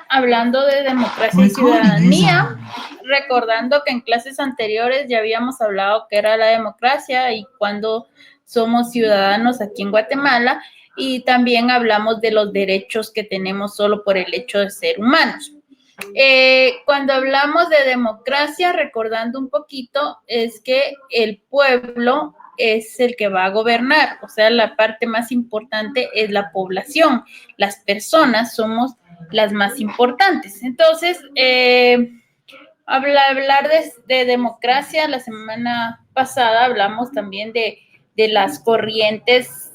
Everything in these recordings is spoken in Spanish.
hablando de democracia y ciudadanía, recordando que en clases anteriores ya habíamos hablado qué era la democracia y cuándo somos ciudadanos aquí en Guatemala, y también hablamos de los derechos que tenemos solo por el hecho de ser humanos. Cuando hablamos de democracia, recordando un poquito, es que el pueblo es el que va a gobernar, o sea, la parte más importante es la población, las personas somos las más importantes. Entonces, hablar de democracia, la semana pasada hablamos también de las corrientes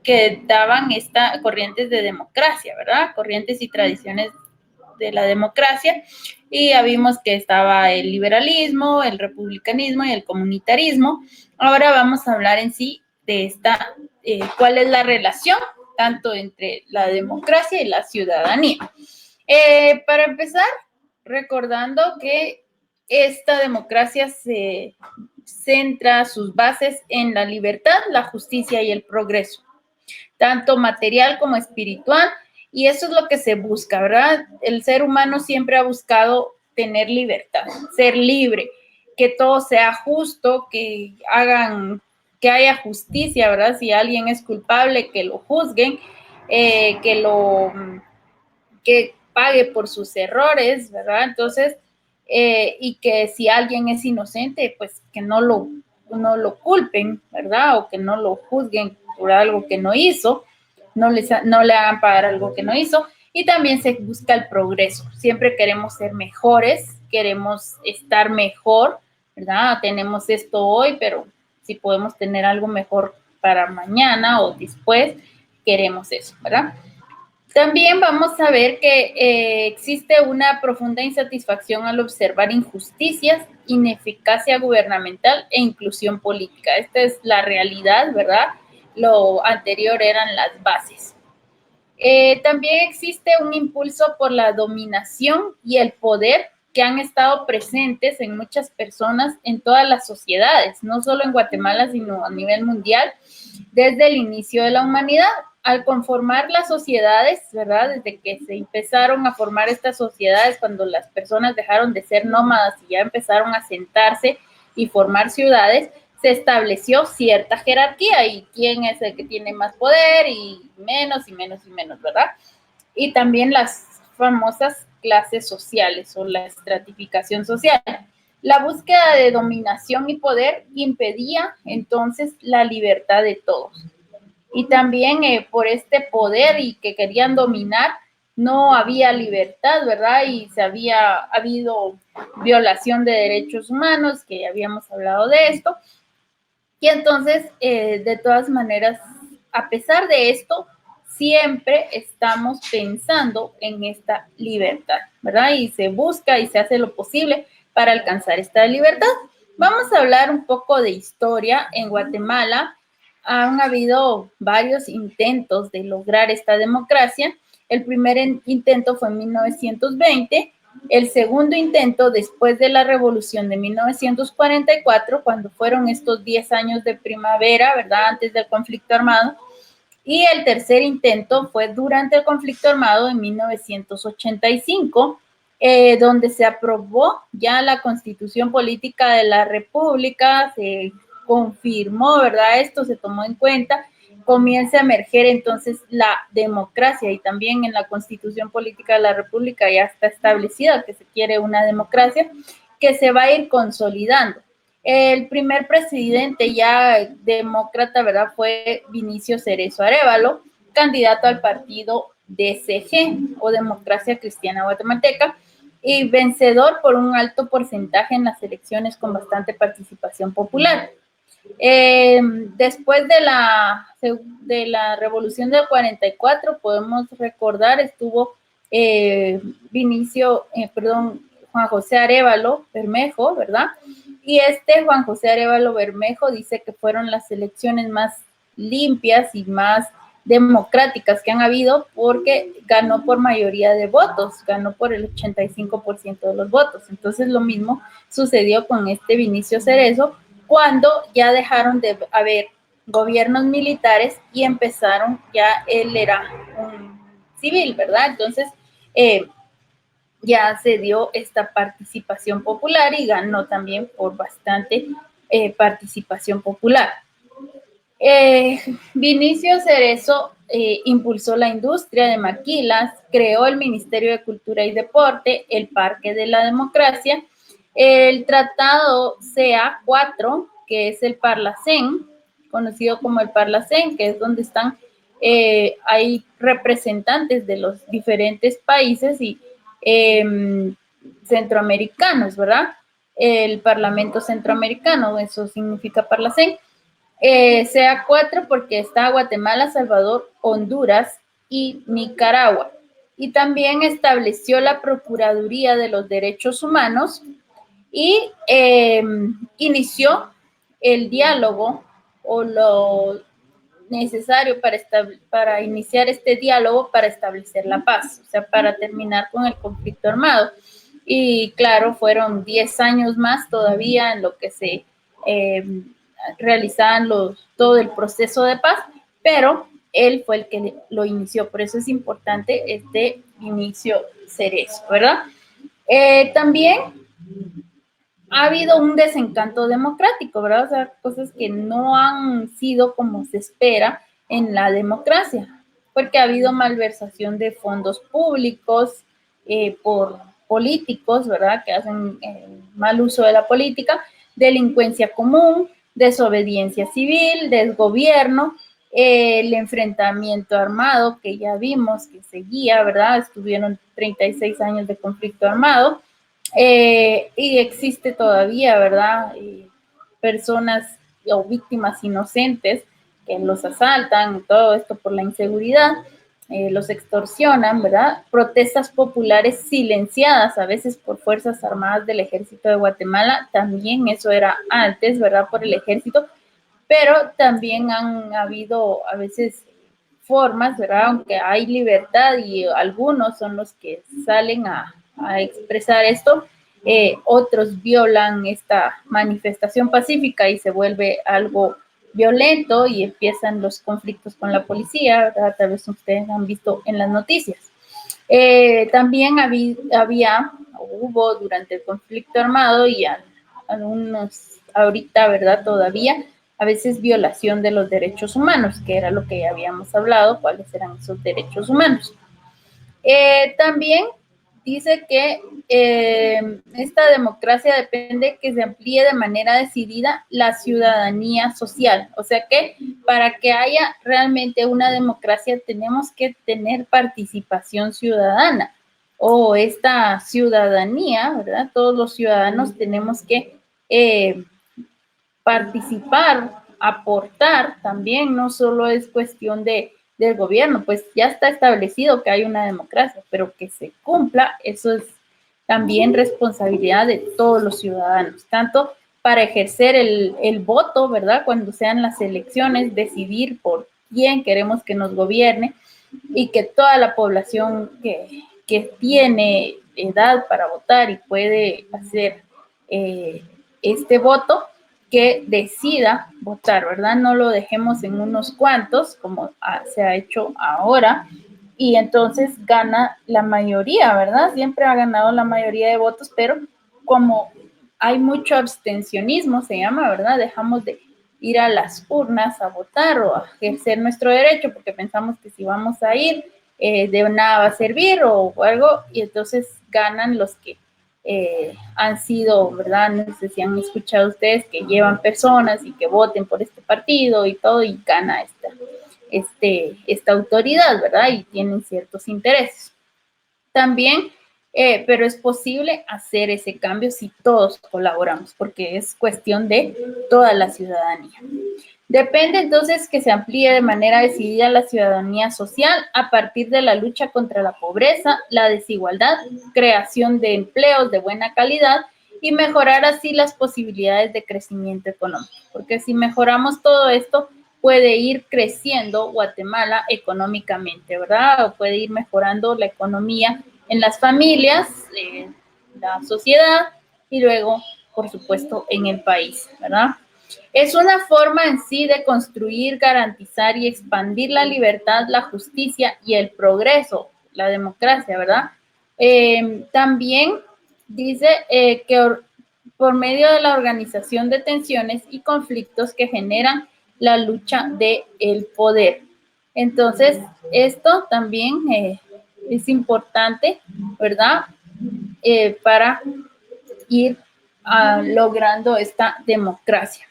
que daban estas corrientes de democracia, ¿verdad? Corrientes y tradiciones de la democracia, y ya vimos que estaba el liberalismo, el republicanismo y el comunitarismo. Ahora vamos a hablar en sí de cuál es la relación tanto entre la democracia y la ciudadanía. Para empezar, recordando que esta democracia se centra sus bases en la libertad, la justicia y el progreso, tanto material como espiritual, y eso es lo que se busca, ¿verdad? El ser humano siempre ha buscado tener libertad, ser libre, que todo sea justo, que haya justicia, ¿verdad? Si alguien es culpable, que lo juzguen, que pague por sus errores, ¿verdad? Entonces, y que si alguien es inocente, pues que no lo culpen, ¿verdad? O que no lo juzguen por algo que no hizo, no le hagan pagar algo que no hizo. Y también se busca el progreso. Siempre queremos ser mejores, queremos estar mejor, ¿verdad? Tenemos esto hoy, pero si podemos tener algo mejor para mañana o después, queremos eso, ¿verdad? También vamos a ver que existe una profunda insatisfacción al observar injusticias, ineficacia gubernamental e inclusión política. Esta es la realidad, ¿verdad? Lo anterior eran las bases. También existe un impulso por la dominación y el poder que han estado presentes en muchas personas en todas las sociedades, no solo en Guatemala, sino a nivel mundial, desde el inicio de la humanidad. Al conformar las sociedades, ¿verdad? Desde que se empezaron a formar estas sociedades, cuando las personas dejaron de ser nómadas y ya empezaron a sentarse y formar ciudades, se estableció cierta jerarquía y quién es el que tiene más poder y menos, ¿verdad? Y también las famosas clases sociales o la estratificación social. La búsqueda de dominación y poder impedía entonces la libertad de todos. Y también por este poder y que querían dominar, no había libertad, ¿verdad? Y había habido violación de derechos humanos, que ya habíamos hablado de esto. Y entonces, de todas maneras, a pesar de esto, siempre estamos pensando en esta libertad, ¿verdad? Y se busca y se hace lo posible para alcanzar esta libertad. Vamos a hablar un poco de historia. En Guatemala han habido varios intentos de lograr esta democracia. El primer intento fue en 1920. El segundo intento, después de la revolución de 1944, cuando fueron estos 10 años de primavera, ¿verdad? Antes del conflicto armado. Y el tercer intento fue durante el conflicto armado en 1985, donde se aprobó ya la Constitución Política de la República, se confirmó, ¿verdad? Esto se tomó en cuenta, comienza a emerger entonces la democracia, y también en la Constitución Política de la República ya está establecida que se quiere una democracia que se va a ir consolidando. El primer presidente ya demócrata, ¿verdad?, fue Vinicio Cerezo Arévalo, candidato al partido DCG o Democracia Cristiana Guatemalteca, y vencedor por un alto porcentaje en las elecciones con bastante participación popular. Después de la revolución del 44, podemos recordar, estuvo Juan José Arévalo Bermejo, ¿verdad? Y Juan José Arévalo Bermejo dice que fueron las elecciones más limpias y más democráticas que han habido, porque ganó por mayoría de votos, ganó por el 85% de los votos. Entonces lo mismo sucedió con Vinicio Cerezo, cuando ya dejaron de haber gobiernos militares y empezaron, ya él era un civil, ¿verdad? Entonces, ya se dio esta participación popular y ganó también por bastante participación popular. Vinicio Cerezo impulsó la industria de maquilas, creó el Ministerio de Cultura y Deporte, el Parque de la Democracia, el Tratado CA4, que es el Parlacén, conocido como el Parlacén, que es donde están, hay representantes de los diferentes países y centroamericanos, ¿verdad? El Parlamento Centroamericano, eso significa Parlacén. Sea 4 porque está Guatemala, Salvador, Honduras y Nicaragua. Y también estableció la Procuraduría de los Derechos Humanos y inició el diálogo o lo necesario para iniciar este diálogo para establecer la paz, o sea, para terminar con el conflicto armado. Y claro, fueron 10 años más todavía en lo que se realizaban todo el proceso de paz, pero él fue el que lo inició, por eso es importante este inicio Cerezo, ¿verdad? También ha habido un desencanto democrático, ¿verdad? O sea, cosas que no han sido como se espera en la democracia, porque ha habido malversación de fondos públicos por políticos, ¿verdad? Que hacen mal uso de la política, delincuencia común, desobediencia civil, desgobierno, el enfrentamiento armado que ya vimos que seguía, ¿verdad? Estuvieron 36 años de conflicto armado. Y existe todavía, ¿verdad? Personas o víctimas inocentes que los asaltan, todo esto por la inseguridad, los extorsionan, ¿verdad? Protestas populares silenciadas a veces por Fuerzas Armadas del Ejército de Guatemala, también eso era antes, ¿verdad? Por el ejército, pero también han habido a veces formas, ¿verdad? Aunque hay libertad y algunos son los que salen a expresar esto, otros violan esta manifestación pacífica y se vuelve algo violento y empiezan los conflictos con la policía, ¿verdad? Tal vez ustedes han visto en las noticias. También hubo durante el conflicto armado y algunos ahorita, ¿verdad? Todavía a veces violación de los derechos humanos, que era lo que ya habíamos hablado, cuáles eran esos derechos humanos. También dice que esta democracia depende que se amplíe de manera decidida la ciudadanía social. O sea que para que haya realmente una democracia tenemos que tener participación ciudadana o esta ciudadanía, ¿verdad? Todos los ciudadanos tenemos que participar, aportar también, no solo es cuestión del gobierno, pues ya está establecido que hay una democracia, pero que se cumpla, eso es también responsabilidad de todos los ciudadanos, tanto para ejercer el voto, ¿verdad? Cuando sean las elecciones, decidir por quién queremos que nos gobierne y que toda la población que tiene edad para votar y puede hacer este voto, que decida votar, ¿verdad? No lo dejemos en unos cuantos, como se ha hecho ahora, y entonces gana la mayoría, ¿verdad? Siempre ha ganado la mayoría de votos, pero como hay mucho abstencionismo, se llama, ¿verdad? Dejamos de ir a las urnas a votar o a ejercer nuestro derecho porque pensamos que si vamos a ir, de nada va a servir o algo, y entonces ganan los que han sido, ¿verdad? No sé si han escuchado ustedes que llevan personas y que voten por este partido y todo, y gana esta autoridad, ¿verdad? Y tienen ciertos intereses. También, pero es posible hacer ese cambio si todos colaboramos, porque es cuestión de toda la ciudadanía. Depende entonces que se amplíe de manera decidida la ciudadanía social a partir de la lucha contra la pobreza, la desigualdad, creación de empleos de buena calidad y mejorar así las posibilidades de crecimiento económico. Porque si mejoramos todo esto, puede ir creciendo Guatemala económicamente, ¿verdad? O puede ir mejorando la economía en las familias, en la sociedad y luego, por supuesto, en el país, ¿verdad? Es una forma en sí de construir, garantizar y expandir la libertad, la justicia y el progreso, la democracia, ¿verdad? También dice que por medio de la organización de tensiones y conflictos que generan la lucha del poder. Entonces, esto también es importante, ¿verdad? Para ir logrando esta democracia.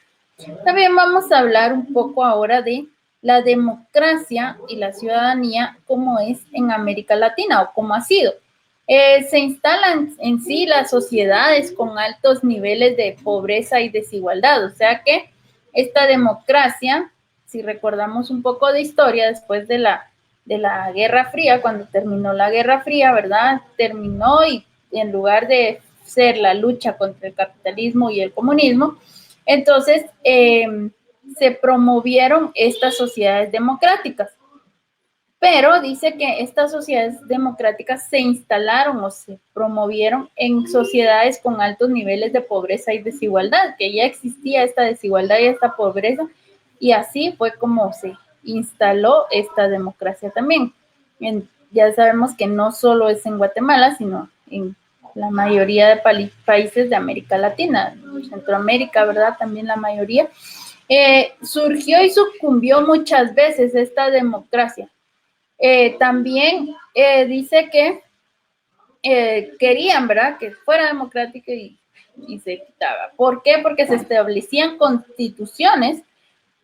También vamos a hablar un poco ahora de la democracia y la ciudadanía, como es en América Latina o cómo ha sido. Se instalan en sí las sociedades con altos niveles de pobreza y desigualdad, o sea que esta democracia, si recordamos un poco de historia, después de la Guerra Fría, cuando terminó la Guerra Fría, ¿verdad? Terminó y en lugar de ser la lucha contra el capitalismo y el comunismo, entonces se promovieron estas sociedades democráticas. Pero dice que estas sociedades democráticas se instalaron o se promovieron en sociedades con altos niveles de pobreza y desigualdad, que ya existía esta desigualdad y esta pobreza, y así fue como se instaló esta democracia también. Ya sabemos que no solo es en Guatemala, sino en la mayoría de países de América Latina, Centroamérica, ¿verdad? También la mayoría. Surgió y sucumbió muchas veces esta democracia. También dice que querían, ¿verdad?, que fuera democrática y se quitaba. ¿Por qué? Porque se establecían constituciones,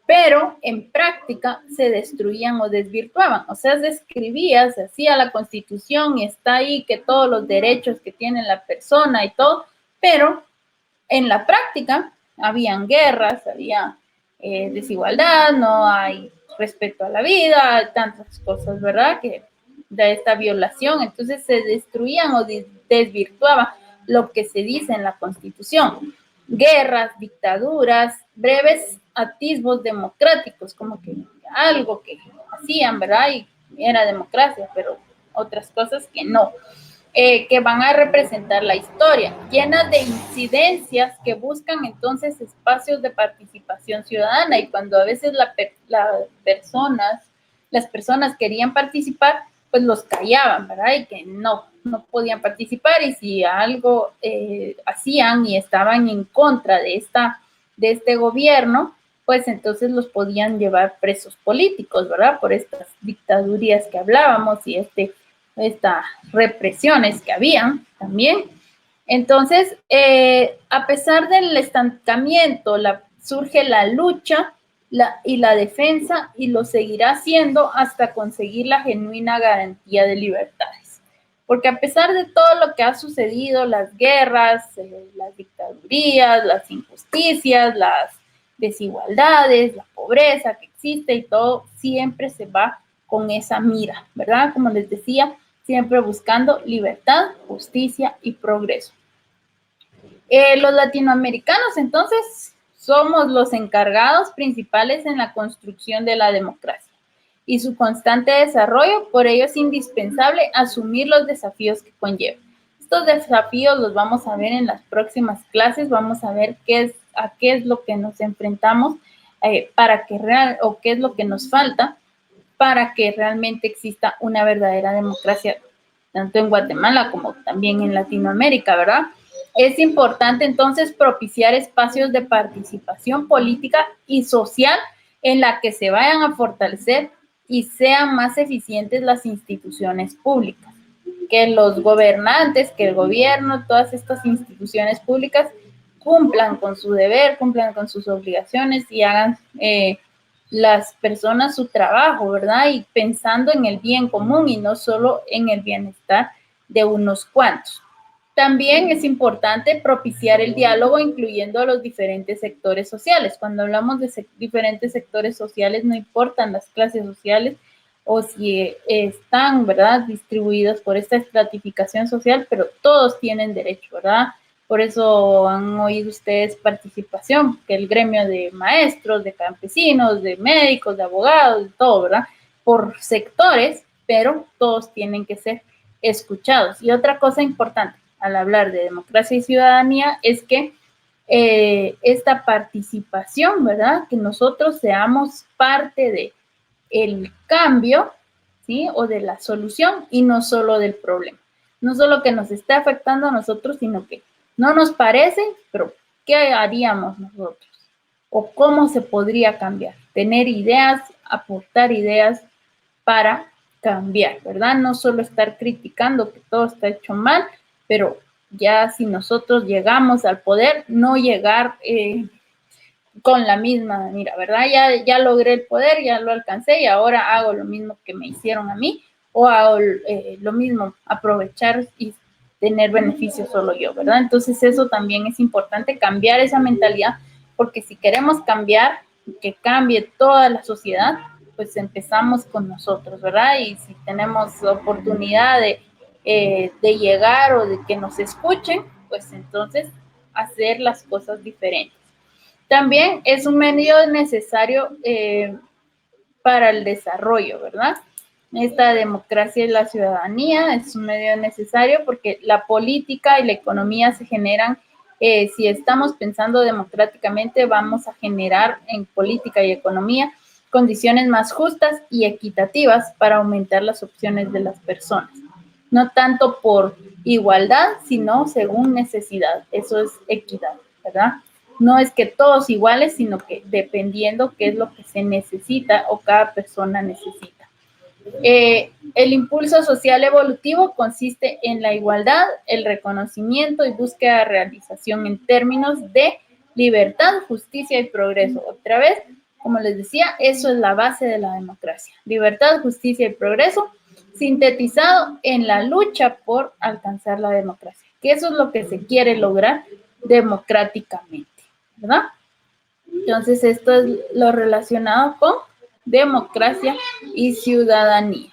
pero en práctica se destruían o desvirtuaban. O sea, se escribía, se hacía la constitución y está ahí que todos los derechos que tiene la persona y todo, pero en la práctica habían guerras, había desigualdad, no hay respeto a la vida, tantas cosas, ¿verdad? Que de esta violación, entonces se destruían o desvirtuaban lo que se dice en la Constitución. Guerras, dictaduras, breves atisbos democráticos, como que algo que hacían, ¿verdad? Y era democracia, pero otras cosas que no. Que van a representar la historia, llenas de incidencias que buscan entonces espacios de participación ciudadana, y cuando a veces las personas querían participar, pues los callaban, ¿verdad? Y que no podían participar, y si algo hacían y estaban en contra de este gobierno, pues entonces los podían llevar presos políticos, ¿verdad? Por estas dictadurías que hablábamos y estas represiones que habían también. Entonces, a pesar del estancamiento, surge la lucha y la defensa, y lo seguirá haciendo hasta conseguir la genuina garantía de libertades. Porque a pesar de todo lo que ha sucedido, las guerras, las dictadurías, las injusticias, las desigualdades, la pobreza que existe y todo, siempre se va con esa mira, ¿verdad? Como les decía, siempre buscando libertad, justicia y progreso. Los latinoamericanos, entonces, somos los encargados principales en la construcción de la democracia y su constante desarrollo. Por ello es indispensable asumir los desafíos que conlleva. Estos desafíos los vamos a ver en las próximas clases. Vamos a ver a qué es lo que nos enfrentamos o qué es lo que nos falta para que realmente exista una verdadera democracia, tanto en Guatemala como también en Latinoamérica, ¿verdad? Es importante entonces propiciar espacios de participación política y social en la que se vayan a fortalecer y sean más eficientes las instituciones públicas, que los gobernantes, que el gobierno, todas estas instituciones públicas cumplan con su deber, cumplan con sus obligaciones y hagan las personas su trabajo, ¿verdad? Y pensando en el bien común y no solo en el bienestar de unos cuantos. También es importante propiciar el diálogo incluyendo a los diferentes sectores sociales. Cuando hablamos de diferentes sectores sociales, no importan las clases sociales o si están, ¿verdad?, distribuidas por esta estratificación social, pero todos tienen derecho, ¿verdad? Por eso han oído ustedes participación, que el gremio de maestros, de campesinos, de médicos, de abogados, de todo, ¿verdad? Por sectores, pero todos tienen que ser escuchados. Y otra cosa importante al hablar de democracia y ciudadanía es que esta participación, ¿verdad? Que nosotros seamos parte de el cambio, ¿sí? O de la solución y no solo del problema. No solo que nos esté afectando a nosotros, sino que no nos parece, pero ¿qué haríamos nosotros? ¿O cómo se podría cambiar? Tener ideas, aportar ideas para cambiar, ¿verdad? No solo estar criticando que todo está hecho mal, pero ya si nosotros llegamos al poder, no llegar con la misma mira, ¿verdad? Ya logré el poder, ya lo alcancé y ahora hago lo mismo que me hicieron a mí o hago lo mismo, aprovechar y tener beneficios solo yo, ¿verdad? Entonces eso también es importante, cambiar esa mentalidad, porque si queremos cambiar, que cambie toda la sociedad, pues empezamos con nosotros, ¿verdad? Y si tenemos oportunidad de llegar o de que nos escuchen, pues entonces hacer las cosas diferentes. También es un medio necesario para el desarrollo, ¿verdad? Esta democracia y la ciudadanía es un medio necesario porque la política y la economía se generan, si estamos pensando democráticamente, vamos a generar en política y economía condiciones más justas y equitativas para aumentar las opciones de las personas. No tanto por igualdad, sino según necesidad. Eso es equidad, ¿verdad? No es que todos iguales, sino que dependiendo qué es lo que se necesita o cada persona necesita. El impulso social evolutivo consiste en la igualdad, el reconocimiento y búsqueda de realización en términos de libertad, justicia y progreso. Otra vez, como les decía, eso es la base de la democracia. Libertad, justicia y progreso, sintetizado en la lucha por alcanzar la democracia, que eso es lo que se quiere lograr democráticamente, ¿verdad? Entonces, esto es lo relacionado con democracia y ciudadanía.